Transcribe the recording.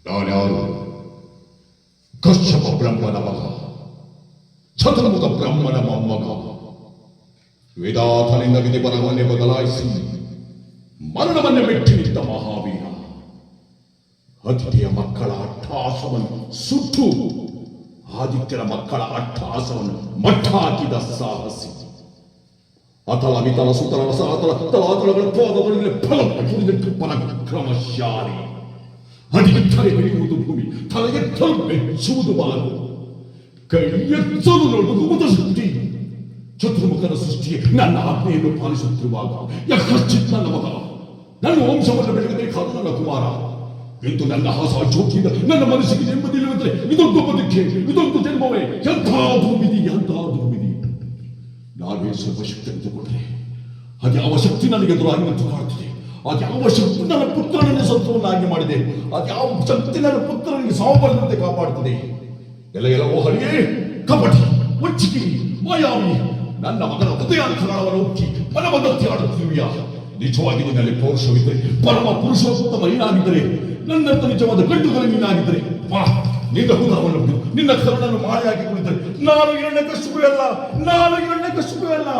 ನಾನ್ಯಾರು? ಕಶ್ಯಪ ಬ್ರಹ್ಮನ ಮಗ, ಚತುರ್ಮುಖ ಬ್ರಹ್ಮನ ಮೊಮ್ಮಗ. ವೇದಾತನಿಂದ ವಿಧಿ ಬರವನ್ನೇ ಬದಲಾಯಿಸಿ ಮರಣವನ್ನೇ ಮೆಟ್ಟಿ ನಿಂತ ಮಹಾವೀರ. ಅತಿಥಿಯ ಮಕ್ಕಳ ಅಟ್ಟಹಾಸವನ್ನು ಸುಟ್ಟು ಆದಿತ್ಯರ ಮಕ್ಕಳ ಅಟ್ಟಹಾಸವನ್ನು ಮಟ್ಟ ಹಾಕಿದ ಸಾಹಸಿ. ಅತಲ ವಿತಲ ಸುತಲ ರಸಾತಲ ತಲಾತಲಗಳ ಪಾದಗಳಿಗೆ ಫಲ ಪುರಿದಿಟ್ಟು ಪರಾಕ್ರಮಶಾಲಿ. ಅಡಿತರೆ ಬೆಳೆಯುವುದು ಭೂಮಿ, ತಲೆ ಎತ್ತಲು ಬೆಚ್ಚುವುದು ಬಾನು, ಕೈ ಎತ್ತಲು ನೋಡುವುದು ಶಕ್ತಿ. ಚತುರ್ಮುಖನ ಸೃಷ್ಟಿಗೆ ನನ್ನ ಆಜ್ಞೆಯನ್ನು ಪಾಲಿಸುತ್ತಿರುವಾಗ ಯಕಶ್ಚಿತ್ ನನ್ನ ಮಗ, ನನ್ನ ವಂಶವನ್ನು ಬೆಳೆಯಬೇಕಾದ ನನ್ನ ಕುಮಾರ. ಎಂದು ನನ್ನ ಹಾಸ ಚೋಕಿಯಿಂದ ನನ್ನ ಮನಸ್ಸಿಗೆ ನೆಮ್ಮದಿಲ್ಲವಂದ್ರೆ ಇದೊಂದು ಬದುಕೆ, ಇದೊಂದು ಜನ್ಮವೇ. ಎಂಥ ದುರ್ವಿಧಿ, ಎಂಥ ದುರ್ವಿಧಿ. ನಾವೇ ಸ್ವಲ್ಪ ಶಕ್ತಿ ತೆಗೆದುಕೊಂಡ್ರೆ ಅದ್ಯಾವ ಶಕ್ತಿ ನನಗೆ ಎದುರಾಗಿ ನಿಂತು ಕಾಡುತ್ತಿದೆ? ಅದ್ಯಾವ ಶಕ್ತಿ ನನ್ನ ಪುತ್ರನನ್ನು ಸತ್ವವನ್ನಾಗಿ ಮಾಡಿದೆ? ಅದ್ಯಾವ ಶಕ್ತಿ ನನ್ನ ಪುತ್ರನಿಗೆ ಸಾವು ಬರದಂತೆ ಕಾಪಾಡುತ್ತದೆ? ಎಲ್ಲ ಓ ಹರಿಯೇ, ಕಪಟಿ, ವಂಚಿಕೆ, ಮಾಯಾವಿ, ನನ್ನ ಮಗನ ಹೃದಯಾಂತರಾಳವನ್ನು ಉಕ್ಕಿ ಮನವನ್ನತ್ತಿ ಆಡುತ್ತಿರುವಿಯಾ? ನಿಜವಾಗಿ ನಿನ್ನಲ್ಲಿ ಪೌರುಷವಿದ್ದರೆ, ಪರಮ ಪುರುಷೋತ್ತಮ ನೀನಾಗಿದ್ದರೆ, ನನ್ನಂತ ನಿಜವಾದ ಗಂಡುಗಳು ನೀನಾಗಿದ್ದರೆ, ಬಾ, ನಿನ್ನ ಹುದವನ್ನು ಬಿಡು, ನಿನ್ನ ಕರುಣನ್ನು ಮಾಳೆಯಾಗಿ ಕುಳಿತರೆ ನಾನು ಹಿರಣ್ಯಕಶಿಪು ಅಲ್ಲ, ನಾನು ಹಿರಣ್ಯಕಶಿಪು ಅಲ್ಲ.